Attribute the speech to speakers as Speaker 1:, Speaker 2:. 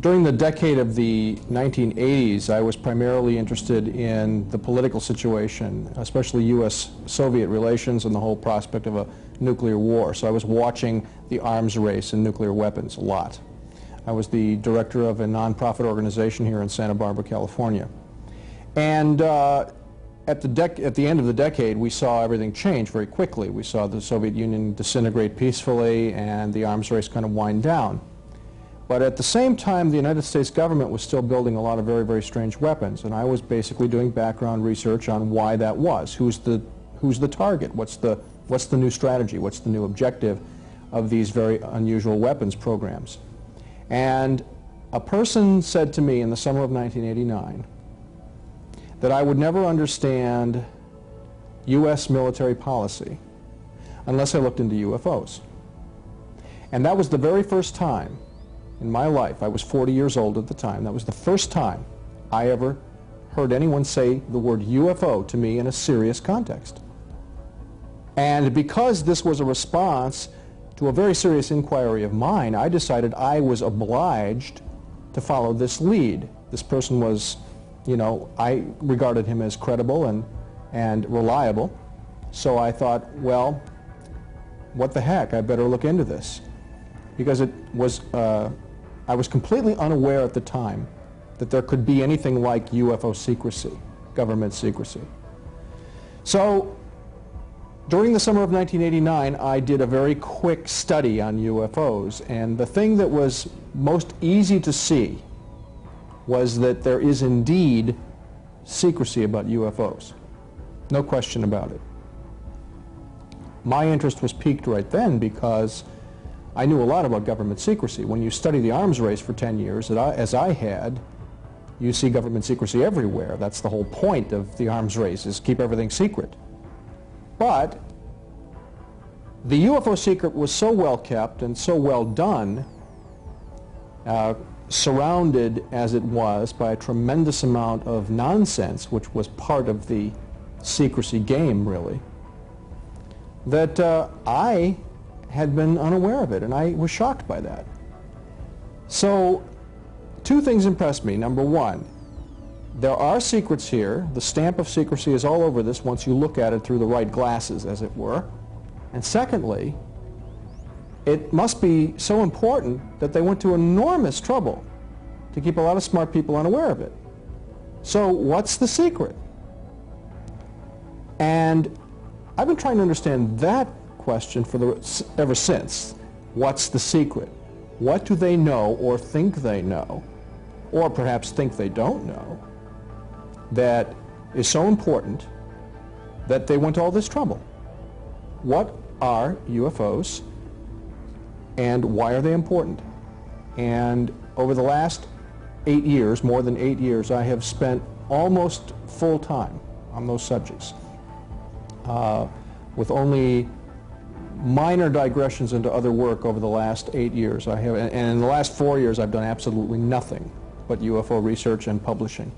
Speaker 1: During the decade of the 1980s, I was primarily interested in the political situation, especially U.S. Soviet relations and the whole prospect of a nuclear war. So I was watching the arms race and nuclear weapons a lot. I was the director of a nonprofit organization here in Santa Barbara, California. And at the end of the decade, we saw everything change very quickly. We saw the Soviet Union disintegrate peacefully and the arms race kind of wind down. But at the same time, the United States government was still building a lot of very, very strange weapons, and I was basically doing background research on why that was. Who's the target? What's the new strategy? What's the new objective of these very unusual weapons programs? And a person said to me in the summer of 1989 that I would never understand U.S. military policy unless I looked into UFOs. And that was the very first time in my life. I was 40 years old at the time. That was the first time I ever heard anyone say the word UFO to me in a serious context. And because this was a response to a very serious inquiry of mine, I decided I was obliged to follow this lead. This person was, you know, I regarded him as credible and reliable. So I thought, well, what the heck, I better look into this. Because it was, I was completely unaware at the time that there could be anything like UFO secrecy, government secrecy. So during the summer of 1989, I did a very quick study on UFOs, and the thing that was most easy to see was that there is indeed secrecy about UFOs. No question about it. My interest was piqued right then because I knew a lot about government secrecy. When you study the arms race for 10 years, as I had, you see government secrecy everywhere. That's the whole point of the arms race, is keep everything secret. But the UFO secret was so well kept and so well done, surrounded as it was by a tremendous amount of nonsense, which was part of the secrecy game, really, that I had been unaware of it, and I was shocked by that. So two things impressed me. Number one, there are secrets here. The stamp of secrecy is all over this once you look at it through the right glasses, as it were. And secondly, it must be so important that they went to enormous trouble to keep a lot of smart people unaware of it. So what's the secret? And I've been trying to understand that question ever since. What's the secret? What do they know or think they know, or perhaps think they don't know, that is so important that they went to all this trouble? What are UFOs and why are they important? And over the last 8 years, more than 8 years, I have spent almost full time on those subjects, with only minor digressions into other work over the last 8 years. And in the last 4 years, I've done absolutely nothing but UFO research and publishing.